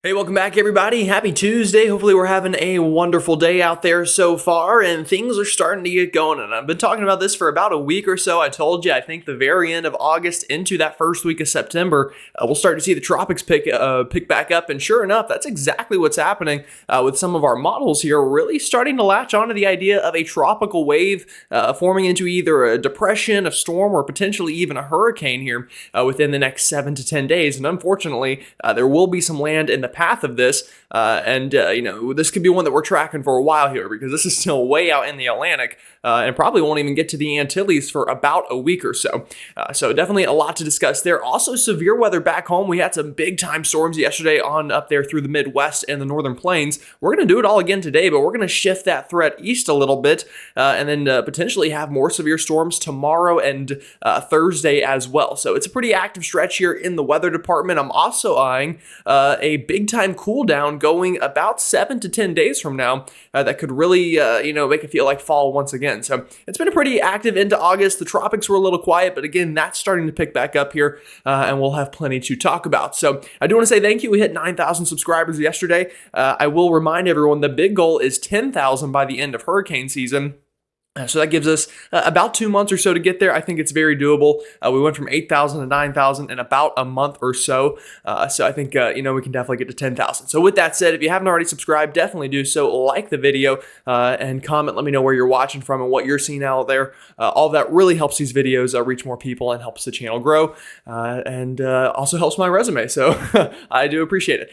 Hey, welcome back, everybody. Happy Tuesday. Hopefully, we're having a wonderful day out there so far, and things are starting to get going. And I've been talking about this for about a week or so. I told you, I think the very end of August into that first week of September, we'll start to see the tropics pick back up. And sure enough, that's exactly what's happening with some of our models here. Really starting to latch onto the idea of a tropical wave forming into either a depression, a storm, or potentially even a hurricane here within the next 7 to 10 days. And unfortunately, there will be some land in the path of this, this could be one that we're tracking for a while here because this is still way out in the Atlantic and probably won't even get to the Antilles for about a week or so. So definitely a lot to discuss there. Also, severe weather back home. We had some big time storms yesterday on up there through the Midwest and the Northern Plains. We're going to do it all again today, but we're going to shift that threat east a little bit and then potentially have more severe storms tomorrow and Thursday as well. So it's a pretty active stretch here in the weather department. I'm also eyeing a big time cool down going about 7 to 10 days from now that could really make it feel like fall once again. So it's been a pretty active into August. The tropics were a little quiet, but again, that's starting to pick back up here and we'll have plenty to talk about. So I do want to say thank you. We hit 9,000 subscribers yesterday. I will remind everyone the big goal is 10,000 by the end of hurricane season. So that gives us about 2 months or so to get there. I think it's very doable. We went from 8,000 to 9,000 in about a month or so. So I think, we can definitely get to 10,000. So with that said, if you haven't already subscribed, definitely do so. Like the video and comment. Let me know where you're watching from and what you're seeing out there. All of that really helps these videos reach more people and helps the channel grow and also helps my resume. So I do appreciate it.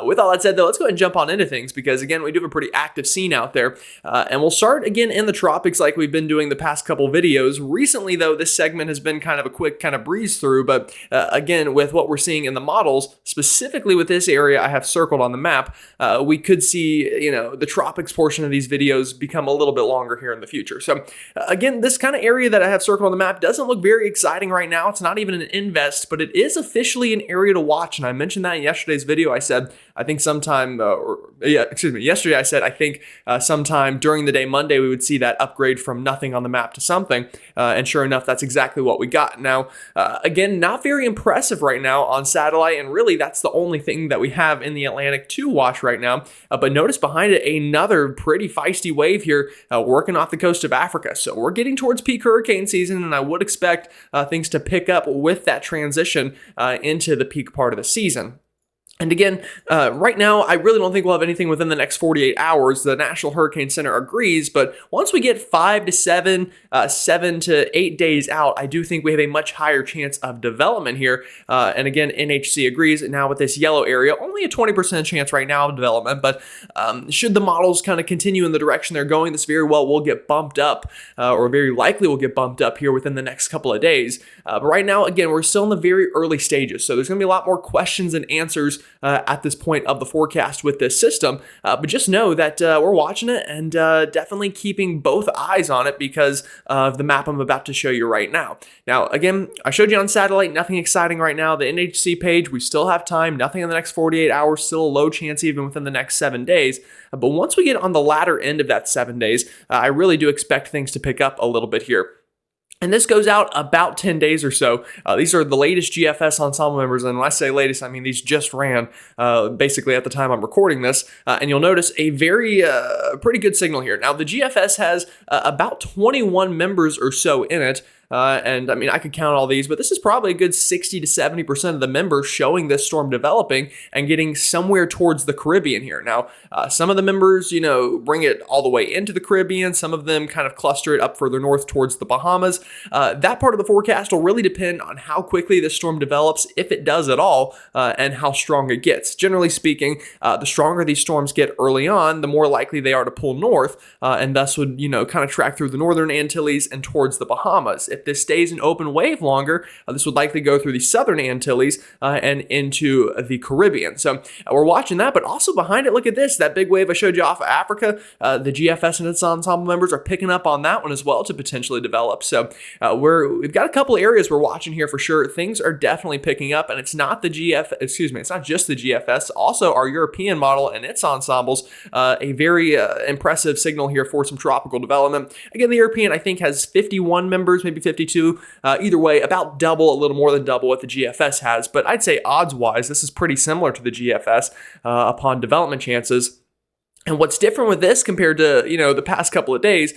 With all that said, though, let's go ahead and jump on into things because, again, we do have a pretty active scene out there. And we'll start again in the tropics like we've been doing the past couple videos. Recently, though, this segment has been kind of a quick kind of breeze through, but again, with what we're seeing in the models, specifically with this area I have circled on the map, we could see, the tropics portion of these videos become a little bit longer here in the future. So again, this kind of area that I have circled on the map doesn't look very exciting right now. It's not even an invest, but it is officially an area to watch. And I mentioned that in yesterday's video. I said, I think sometime, yesterday I said, I think sometime during the day, Monday, we would see that upgrade from nothing on the map to something. And sure enough, that's exactly what we got. Now, again, not very impressive right now on satellite. And really, that's the only thing that we have in the Atlantic to watch right now. But notice behind it, another pretty feisty wave here working off the coast of Africa. So we're getting towards peak hurricane season, and I would expect things to pick up with that transition into the peak part of the season. And again, right now, I really don't think we'll have anything within the next 48 hours. The National Hurricane Center agrees, but once we get 5 to 7, 7 to 8 days out, I do think we have a much higher chance of development here. And again, NHC agrees. Now with this yellow area, only a 20% chance right now of development, but should the models kind of continue in the direction they're going, this very well will get bumped up, or very likely will get bumped up here within the next couple of days. But right now, again, we're still in the very early stages, so there's going to be a lot more questions and answers at this point of the forecast with this system. But just know that we're watching it and definitely keeping both eyes on it because of the map I'm about to show you right now. Now, again, I showed you on satellite, nothing exciting right now. The NHC page, we still have time, nothing in the next 48 hours, still a low chance even within the next 7 days. But once we get on the latter end of that 7 days, I really do expect things to pick up a little bit here. And this goes out about 10 days or so. These are the latest GFS ensemble members. And when I say latest, I mean these just ran basically at the time I'm recording this. And you'll notice a very pretty good signal here. Now, the GFS has about 21 members or so in it. And I mean, I could count all these, but this is probably a good 60 to 70% of the members showing this storm developing and getting somewhere towards the Caribbean here. Now, some of the members, bring it all the way into the Caribbean. Some of them kind of cluster it up further north towards the Bahamas. That part of the forecast will really depend on how quickly this storm develops, if it does at all, and how strong it gets. Generally speaking, the stronger these storms get early on, the more likely they are to pull north, and thus would, kind of track through the northern Antilles and towards the Bahamas. If this stays an open wave longer, this would likely go through the southern Antilles and into the Caribbean. So we're watching that, but also behind it, look at this, that big wave I showed you off of Africa. The GFS and its ensemble members are picking up on that one as well to potentially develop. So we've got a couple areas we're watching here for sure. Things are definitely picking up, and it's not it's not just the GFS, also our European model and its ensembles, a very impressive signal here for some tropical development. Again, the European, I think, has 51 members, maybe 52. Either way, about double, a little more than double what the GFS has. But I'd say odds-wise, this is pretty similar to the GFS upon development chances. And what's different with this compared to, the past couple of days,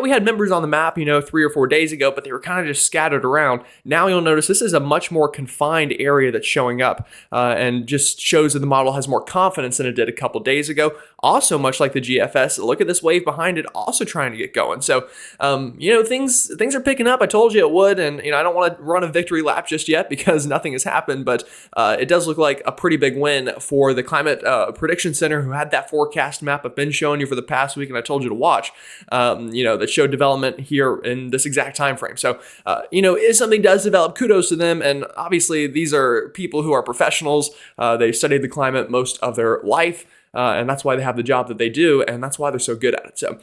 we had members on the map, 3 or 4 days ago, but they were kind of just scattered around. Now you'll notice this is a much more confined area that's showing up and just shows that the model has more confidence than it did a couple of days ago. Also, much like the GFS, look at this wave behind it, also trying to get going. So, things are picking up. I told you it would, and, I don't want to run a victory lap just yet because nothing has happened, but it does look like a pretty big win for the Climate Prediction Center, who had that forecast map I've been showing you for the past week and I told you to watch, that showed development here in this exact time frame. So, if something does develop, kudos to them. And obviously, these are people who are professionals. They've studied the climate most of their life. And that's why they have the job that they do, and that's why they're so good at it. So,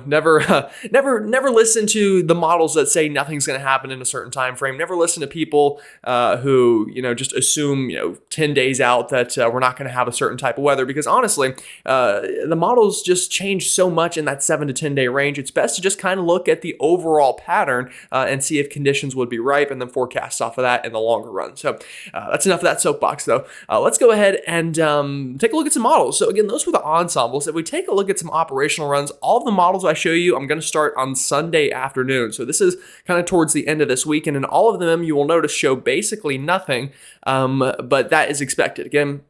never listen to the models that say nothing's going to happen in a certain time frame. Never listen to people who just assume 10 days out that we're not going to have a certain type of weather. Because honestly, the models just change so much in that 7 to 10 day range. It's best to just kind of look at the overall pattern and see if conditions would be ripe, and then forecast off of that in the longer run. So that's enough of that soapbox, though. Let's go ahead and take a look at some models. So again, those were the ensembles. If we take a look at some operational runs, all of the models I show you, I'm going to start on Sunday afternoon. So this is kind of towards the end of this week, and in all of them, you will notice show basically nothing, but that is expected. Again,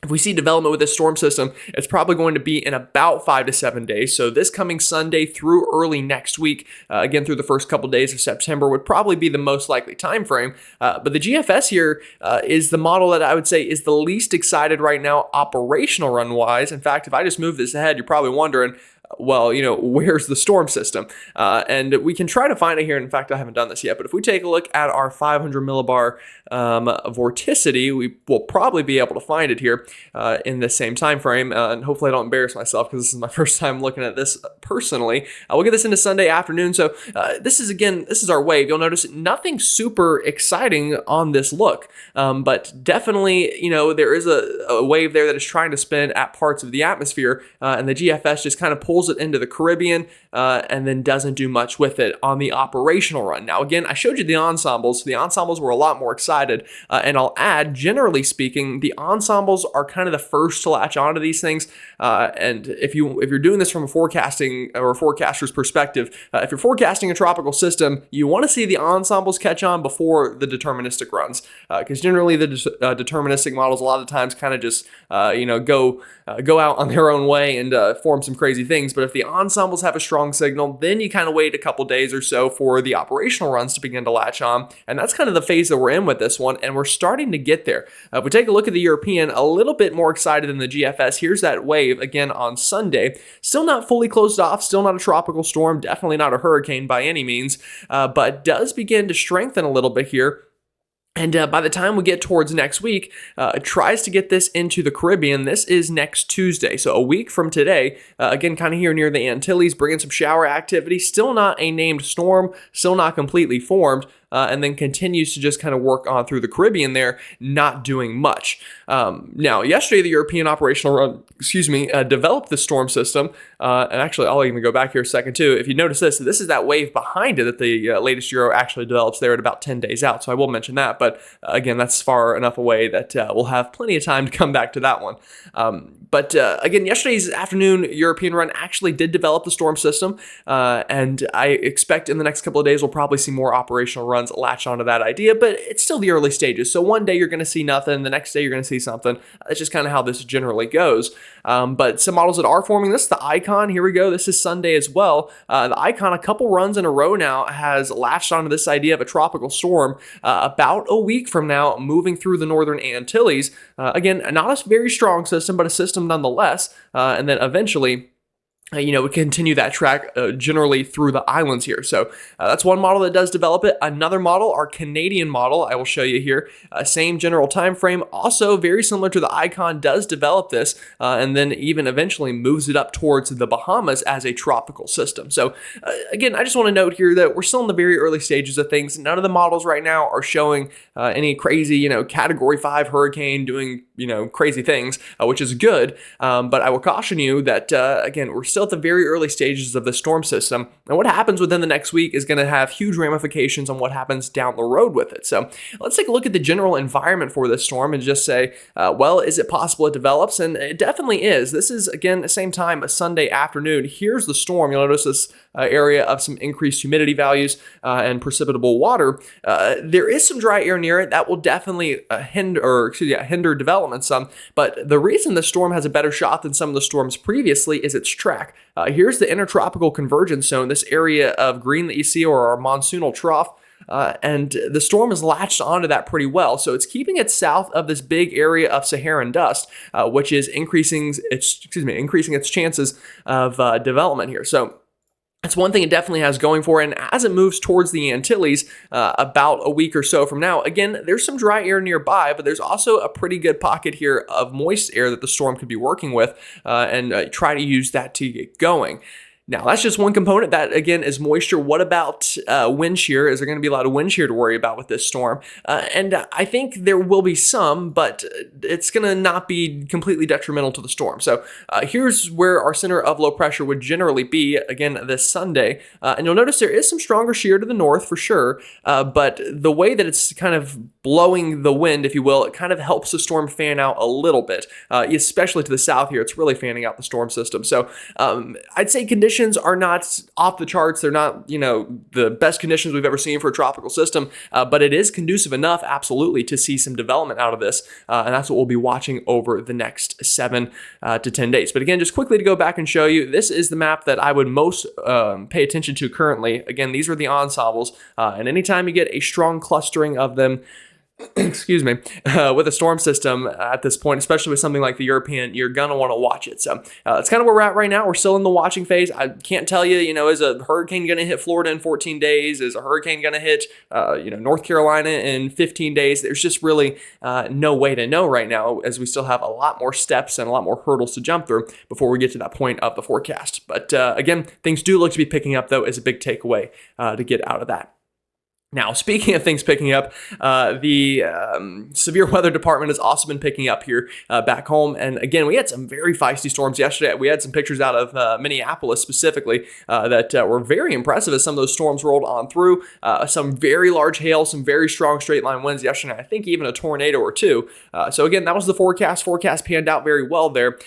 if we see development with this storm system, it's probably going to be in about 5 to 7 days. So this coming Sunday through early next week, again through the first couple days of September, would probably be the most likely time frame. But the GFS here is the model that I would say is the least excited right now, operational run wise. In fact, if I just move this ahead, you're probably wondering, well, where's the storm system? And we can try to find it here. In fact, I haven't done this yet, but if we take a look at our 500 millibar vorticity, we will probably be able to find it here in the same time frame. And hopefully I don't embarrass myself because this is my first time looking at this personally. We'll get this into Sunday afternoon. So this is our wave. You'll notice nothing super exciting on this look, but definitely, there is a wave there that is trying to spin at parts of the atmosphere, and the GFS just kind of pulls it into the Caribbean and then doesn't do much with it on the operational run. Now, again, I showed you the ensembles. The ensembles were a lot more excited, and I'll add, generally speaking, the ensembles are kind of the first to latch onto these things. And if you're doing this from a forecasting or a forecaster's perspective, if you're forecasting a tropical system, you want to see the ensembles catch on before the deterministic runs, because generally the deterministic models a lot of times kind of just go out on their own way and form some crazy things. But if the ensembles have a strong signal, then you kind of wait a couple days or so for the operational runs to begin to latch on. And that's kind of the phase that we're in with this one, and we're starting to get there. If we take a look at the European, a little bit more excited than the GFS. Here's that wave again on Sunday. Still not fully closed off, still not a tropical storm, definitely not a hurricane by any means, but does begin to strengthen a little bit here. And by the time we get towards next week, it tries to get this into the Caribbean. This is next Tuesday, so a week from today. Again, kind of here near the Antilles, bringing some shower activity. Still not a named storm, still not completely formed. And then continues to just kind of work on through the Caribbean there, not doing much. Now, yesterday, the European operational run, developed the storm system. And actually, I'll even go back here a second too. If you notice this is that wave behind it that the latest Euro actually develops there at about 10 days out. So I will mention that. But again, that's far enough away that we'll have plenty of time to come back to that one. But again, yesterday's afternoon European run actually did develop the storm system. And I expect in the next couple of days, we'll probably see more operational runs latch onto that idea, but it's still the early stages. So one day you're going to see nothing, the next day you're going to see something. That's just kind of how this generally goes. But some models that are forming this, the Icon, here we go. This is Sunday as well. The Icon, a couple runs in a row now, has latched onto this idea of a tropical storm about a week from now, moving through the northern Antilles. Again, not a very strong system, but a system nonetheless. And then eventually, we continue that track generally through the islands here. So that's one model that does develop it. Another model, our Canadian model, I will show you here. Same general time frame, also very similar to the Icon, does develop this and then even eventually moves it up towards the Bahamas as a tropical system. So again, I just want to note here that we're still in the very early stages of things. None of the models right now are showing any crazy, Category 5 hurricane doing, crazy things, which is good. But I will caution you that, again, we're still at the very early stages of the storm system. And what happens within the next week is going to have huge ramifications on what happens down the road with it. So let's take a look at the general environment for this storm and just say, well, is it possible it develops? And it definitely is. This is, again, at the same time, a Sunday afternoon. Here's the storm. You'll notice this area of some increased humidity values and precipitable water. There is some dry air near it that will definitely hinder development some. But the reason the storm has a better shot than some of the storms previously is its track. Here's the intertropical convergence zone, this area of green that you see, or our monsoonal trough. And the storm has latched onto that pretty well. So it's keeping it south of this big area of Saharan dust, which is increasing its chances of development here. So that's one thing it definitely has going for it. And as it moves towards the Antilles, about a week or so from now, again, there's some dry air nearby, but there's also a pretty good pocket here of moist air that the storm could be working with, and try to use that to get going. Now, that's just one component. That, again, is moisture. What about wind shear? Is there going to be a lot of wind shear to worry about with this storm? And I think there will be some, but it's going to not be completely detrimental to the storm. So here's where our center of low pressure would generally be, again, this Sunday. And you'll notice there is some stronger shear to the north for sure, but the way that it's kind of blowing the wind, if you will, it kind of helps the storm fan out a little bit, especially to the south here. It's really fanning out the storm system. So I'd say conditions are not off the charts. They're not, the best conditions we've ever seen for a tropical system, but it is conducive enough, absolutely, to see some development out of this, and that's what we'll be watching over the next 7 to 10 days. But again, just quickly to go back and show you, this is the map that I would most pay attention to currently. Again, these are the ensembles, and anytime you get a strong clustering of them, excuse me, with a storm system at this point, especially with something like the European, you're going to want to watch it. So it's kind of where we're at right now. We're still in the watching phase. I can't tell you, is a hurricane going to hit Florida in 14 days? Is a hurricane going to hit, North Carolina in 15 days? There's just really no way to know right now, as we still have a lot more steps and a lot more hurdles to jump through before we get to that point of the forecast. But again, things do look to be picking up, though, is a big takeaway to get out of that. Now, speaking of things picking up, the severe weather department has also been picking up here back home. And again, we had some very feisty storms yesterday. We had some pictures out of Minneapolis specifically that were very impressive as some of those storms rolled on through. Some very large hail, some very strong straight line winds yesterday. I think even a tornado or two. So again, that was the forecast. Forecast panned out very well there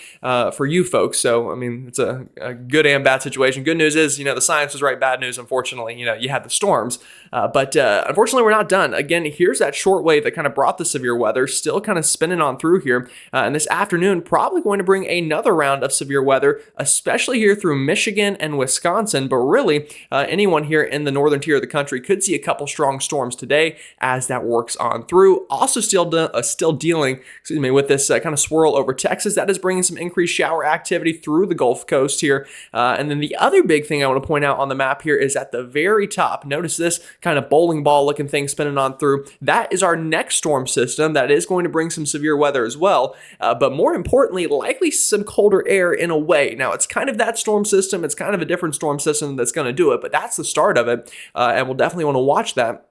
for you folks. So, I mean, it's a good and bad situation. Good news is, the science was right. Bad news, unfortunately, you had the storms. But unfortunately, we're not done. Again, here's that short wave that kind of brought the severe weather, still kind of spinning on through here. And this afternoon, probably going to bring another round of severe weather, especially here through Michigan and Wisconsin. But really, anyone here in the northern tier of the country could see a couple strong storms today as that works on through. Also still dealing, with this kind of swirl over Texas. That is bringing some increased shower activity through the Gulf Coast here. And then the other big thing I want to point out on the map here is at the very top. Notice this kind of bowling ball looking thing spinning on through. That is our next storm system that is going to bring some severe weather as well. But more importantly, likely some colder air in a way. Now, it's kind of that storm system. It's kind of a different storm system that's going to do it, but that's the start of it. And we'll definitely want to watch that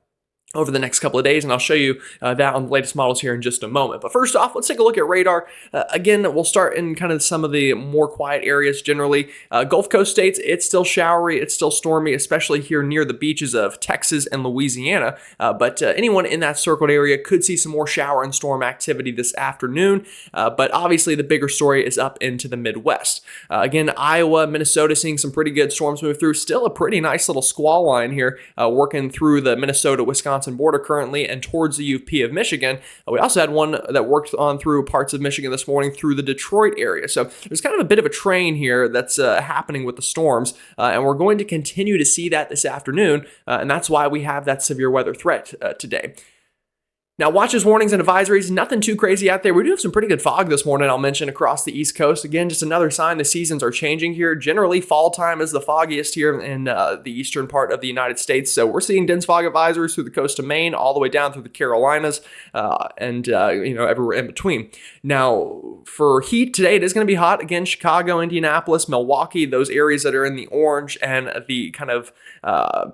over the next couple of days, and I'll show you that on the latest models here in just a moment. But first off, let's take a look at radar. Again, we'll start in kind of some of the more quiet areas generally. Gulf Coast states, it's still showery, it's still stormy, especially here near the beaches of Texas and Louisiana. But anyone in that circled area could see some more shower and storm activity this afternoon. But obviously, the bigger story is up into the Midwest. Again, Iowa, Minnesota seeing some pretty good storms move through. Still a pretty nice little squall line here working through the Minnesota-Wisconsin border currently and towards the UP of Michigan. We also had one that worked on through parts of Michigan this morning through the Detroit area. So there's kind of a bit of a train here that's happening with the storms, and we're going to continue to see that this afternoon, and that's why we have that severe weather threat today. Now, watches, warnings, and advisories, nothing too crazy out there. We do have some pretty good fog this morning, I'll mention, across the East Coast. Again, just another sign the seasons are changing here. Generally, fall time is the foggiest here in the eastern part of the United States. So we're seeing dense fog advisories through the coast of Maine, all the way down through the Carolinas, and everywhere in between. Now, for heat today, it is going to be hot. Again, Chicago, Indianapolis, Milwaukee, those areas that are in the orange and the kind of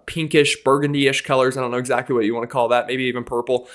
pinkish, burgundy-ish colors. I don't know exactly what you want to call that, maybe even purple.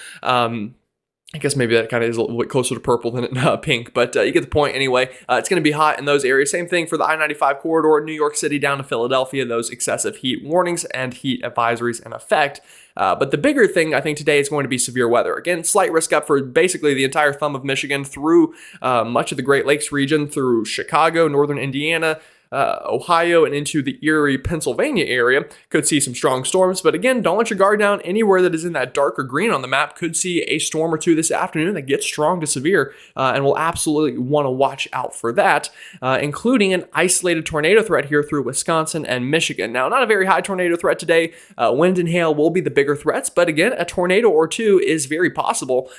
I guess maybe that kind of is a little bit closer to purple than pink, but you get the point anyway. It's going to be hot in those areas. Same thing for the I-95 corridor, New York City down to Philadelphia, those excessive heat warnings and heat advisories in effect. But the bigger thing, I think, today is going to be severe weather. Again, slight risk up for basically the entire thumb of Michigan through much of the Great Lakes region, through Chicago, northern Indiana, Ohio, and into the Erie, Pennsylvania area. Could see some strong storms, but again, don't let your guard down. Anywhere that is in that darker green on the map could see a storm or two this afternoon that gets strong to severe, and we'll absolutely want to watch out for that, including an isolated tornado threat here through Wisconsin and Michigan. Now, not a very high tornado threat today. Wind and hail will be the bigger threats, but again, a tornado or two is very possible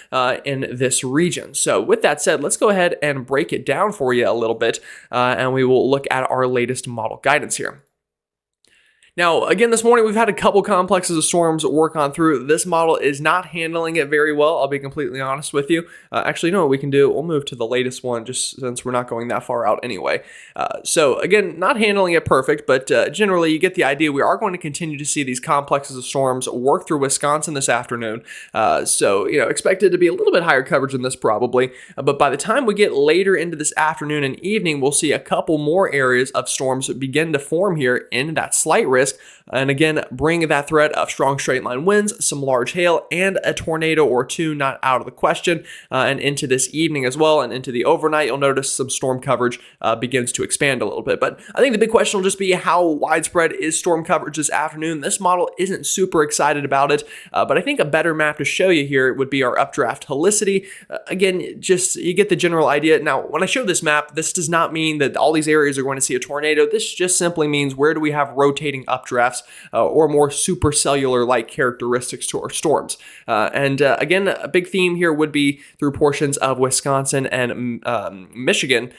in this region. So with that said, let's go ahead and break it down for you a little bit, and we will look at our latest model guidance here. Now, again, this morning we've had a couple complexes of storms work on through. This model is not handling it very well, I'll be completely honest with you. Actually, you know what we can do? We'll move to the latest one just since we're not going that far out anyway. So again, not handling it perfect, but generally you get the idea. We are going to continue to see these complexes of storms work through Wisconsin this afternoon. So, you know, expected to be a little bit higher coverage than this probably. But by the time we get later into this afternoon and evening, we'll see a couple more areas of storms begin to form here in that slight risk. And again, bring that threat of strong straight line winds, some large hail, and a tornado or two not out of the question. And into this evening as well, and into the overnight, you'll notice some storm coverage begins to expand a little bit. But I think the big question will just be how widespread is storm coverage this afternoon. This model isn't super excited about it, but I think a better map to show you here would be our updraft helicity. Again, just you get the general idea. Now, when I show this map, this does not mean that all these areas are going to see a tornado. This just simply means where do we have rotating updrafts or more supercellular-like characteristics to our storms. And again, a big theme here would be through portions of Wisconsin and Michigan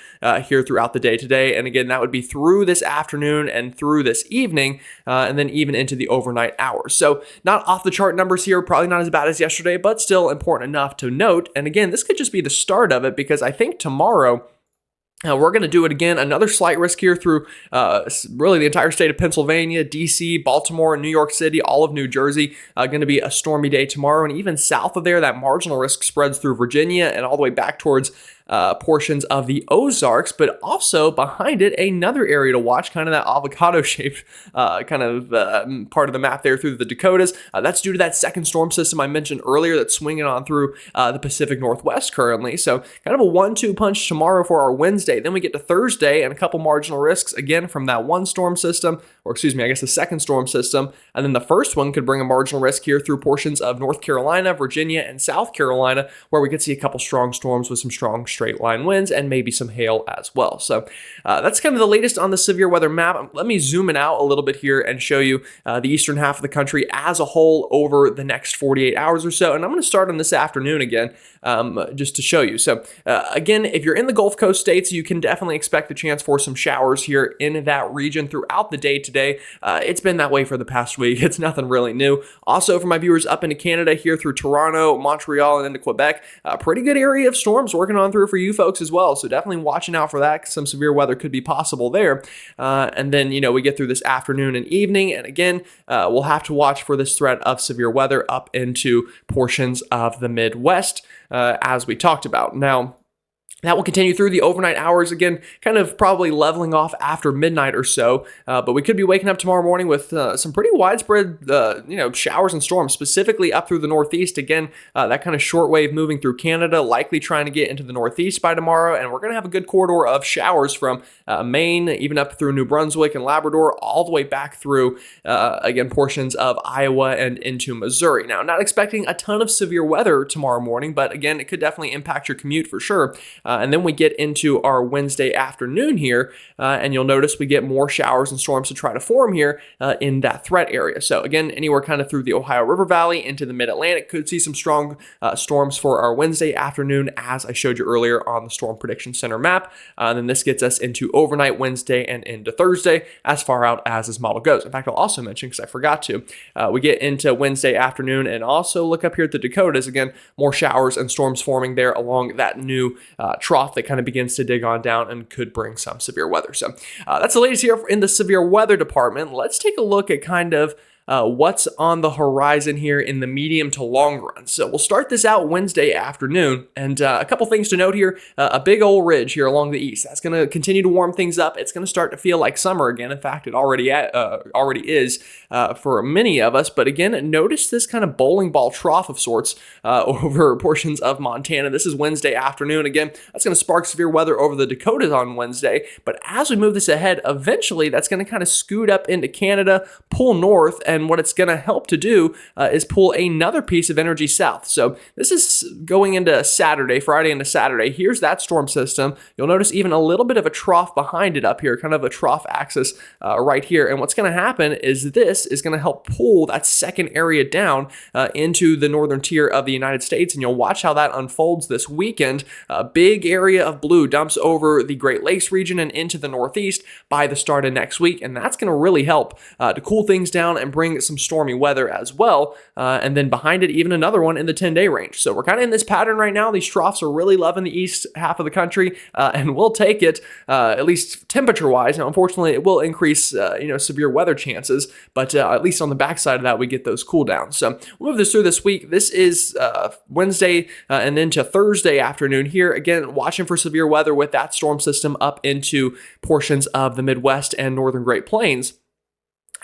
here throughout the day today. And again, that would be through this afternoon and through this evening, and then even into the overnight hours. So not off-the-chart numbers here, probably not as bad as yesterday, but still important enough to note. And again, this could just be the start of it, because I think tomorrow, we're going to do it again. Another slight risk here through really the entire state of Pennsylvania, D.C., Baltimore, New York City, all of New Jersey. Going to be a stormy day tomorrow. And even south of there, that marginal risk spreads through Virginia and all the way back towards portions of the Ozarks, but also behind it, another area to watch, kind of that avocado-shaped part of the map there through the Dakotas. That's due to that second storm system I mentioned earlier that's swinging on through the Pacific Northwest currently. So kind of a 1-2 punch tomorrow for our Wednesday. Then we get to Thursday and a couple marginal risks again from that one storm system, or excuse me, I guess the second storm system. And then the first one could bring a marginal risk here through portions of North Carolina, Virginia, and South Carolina, where we could see a couple strong storms with some strong straight line winds and maybe some hail as well. So that's kind of the latest on the severe weather map. Let me zoom in out a little bit here and show you the eastern half of the country as a whole over the next 48 hours or so. And I'm going to start on this afternoon again, just to show you. So again, if you're in the Gulf Coast states, you can definitely expect a chance for some showers here in that region throughout the day today. It's been that way for the past week. It's nothing really new. Also, for my viewers up into Canada here through Toronto, Montreal, and into Quebec, a pretty good area of storms working on through for you folks as well. So definitely watching out for that. Some severe weather could be possible there. And then, you know, we get through this afternoon and evening. And again, we'll have to watch for this threat of severe weather up into portions of the Midwest, as we talked about. Now, that will continue through the overnight hours, again, kind of probably leveling off after midnight or so. But we could be waking up tomorrow morning with some pretty widespread, showers and storms, specifically up through the Northeast. Again, that kind of shortwave moving through Canada, likely trying to get into the Northeast by tomorrow. And we're going to have a good corridor of showers from Maine, even up through New Brunswick and Labrador, all the way back through, again, portions of Iowa and into Missouri. Now, not expecting a ton of severe weather tomorrow morning, but again, it could definitely impact your commute for sure. And then we get into our Wednesday afternoon here, and you'll notice we get more showers and storms to try to form here in that threat area. So again, anywhere kind of through the Ohio River Valley into the Mid-Atlantic could see some strong storms for our Wednesday afternoon, as I showed you earlier on the Storm Prediction Center map. Then this gets us into overnight Wednesday and into Thursday, as far out as this model goes. In fact, I'll also mention, because I forgot to, we get into Wednesday afternoon, and also look up here at the Dakotas. Again, more showers and storms forming there along that new trough that kind of begins to dig on down and could bring some severe weather. So that's the latest here in the severe weather department. Let's take a look at kind of what's on the horizon here in the medium to long run. So we'll start this out Wednesday afternoon, and a couple things to note here. A big old ridge here along the east. That's going to continue to warm things up. It's going to start to feel like summer again. In fact, it already is for many of us. But again, notice this kind of bowling ball trough of sorts over portions of Montana. This is Wednesday afternoon. Again, that's going to spark severe weather over the Dakotas on Wednesday. But as we move this ahead, eventually that's going to kind of scoot up into Canada, pull north, and what it's going to help to do is pull another piece of energy south. So this is going into Saturday, Friday into Saturday. Here's that storm system. You'll notice even a little bit of a trough behind it up here, kind of a trough axis right here. And what's going to happen is this is going to help pull that second area down into the northern tier of the United States. And you'll watch how that unfolds this weekend. A big area of blue dumps over the Great Lakes region and into the northeast by the start of next week. And that's going to really help to cool things down and bring some stormy weather as well. And then behind it, even another one in the 10-day range. So we're kind of in this pattern right now. These troughs are really loving the east half of the country, and we'll take it, at least temperature-wise. Now, unfortunately, it will increase, severe weather chances, but at least on the backside of that, we get those cool downs. So we'll move this through this week. This is Wednesday and into Thursday afternoon here. Again, watching for severe weather with that storm system up into portions of the Midwest and northern Great Plains.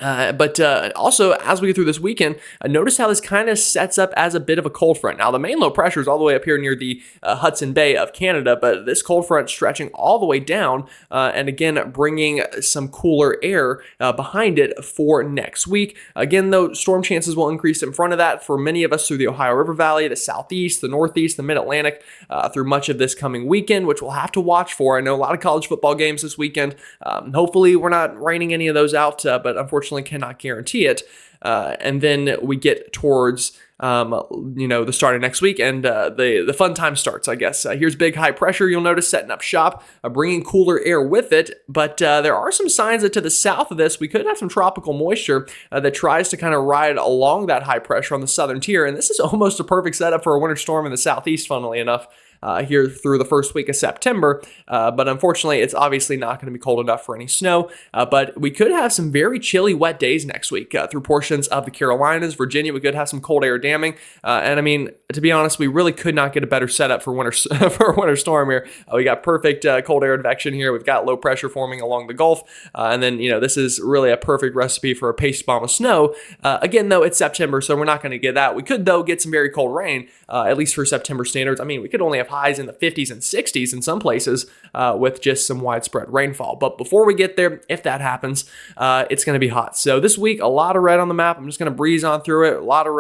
But also, as we get through this weekend, notice how this kind of sets up as a bit of a cold front. Now, the main low pressure is all the way up here near the Hudson Bay of Canada, but this cold front stretching all the way down, and again, bringing some cooler air behind it for next week. Again, though, storm chances will increase in front of that for many of us through the Ohio River Valley, the southeast, the northeast, the mid-Atlantic, through much of this coming weekend, which we'll have to watch for. I know a lot of college football games this weekend. Hopefully, we're not raining any of those out, but unfortunately, cannot guarantee it. And then we get towards the start of next week, and the fun time starts, I guess. Here's big high pressure. You'll notice setting up shop, bringing cooler air with it. But there are some signs that to the south of this, we could have some tropical moisture that tries to kind of ride along that high pressure on the southern tier. And this is almost a perfect setup for a winter storm in the southeast, funnily enough. Here through the first week of September, but unfortunately, it's obviously not going to be cold enough for any snow, but we could have some very chilly, wet days next week through portions of the Carolinas, Virginia. We could have some cold air damming, and I mean, to be honest, we really could not get a better setup for winter for a winter storm here. We got perfect cold air advection here. We've got low pressure forming along the Gulf, and then, this is really a perfect recipe for a paste bomb of snow. Again, though, it's September, so we're not going to get that. We could, though, get some very cold rain, at least for September standards. I mean, we could only have highs in the 50s and 60s in some places with just some widespread rainfall. But before we get there, if that happens, it's going to be hot. So this week, a lot of red on the map. I'm just going to breeze on through it. A lot of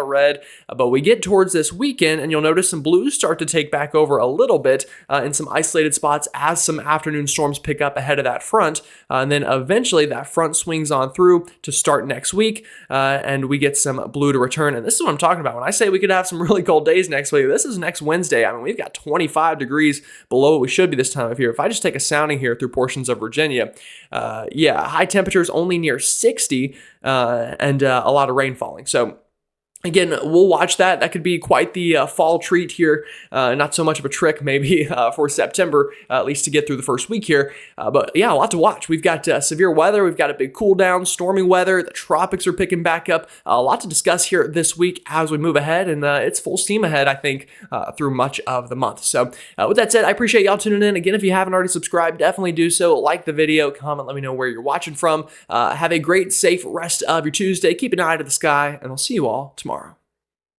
red. But we get towards this weekend, and you'll notice some blues start to take back over a little bit in some isolated spots as some afternoon storms pick up ahead of that front. And then eventually that front swings on through to start next week, and we get some blue to return. And this is what I'm talking about. When I say we could have some really cold days next week, this is next Wednesday. I mean, we've got 25 degrees below what we should be this time of year. If I just take a sounding here through portions of Virginia, high temperatures only near 60 and a lot of rain falling. So again, we'll watch that. That could be quite the fall treat here. Not so much of a trick maybe for September, at least to get through the first week here. But yeah, a lot to watch. We've got severe weather. We've got a big cool down, stormy weather. The tropics are picking back up. A lot to discuss here this week as we move ahead. And it's full steam ahead, I think, through much of the month. So with that said, I appreciate y'all tuning in. Again, if you haven't already subscribed, definitely do so. Like the video, comment, let me know where you're watching from. Have a great, safe rest of your Tuesday. Keep an eye to the sky, and I'll see you all tomorrow.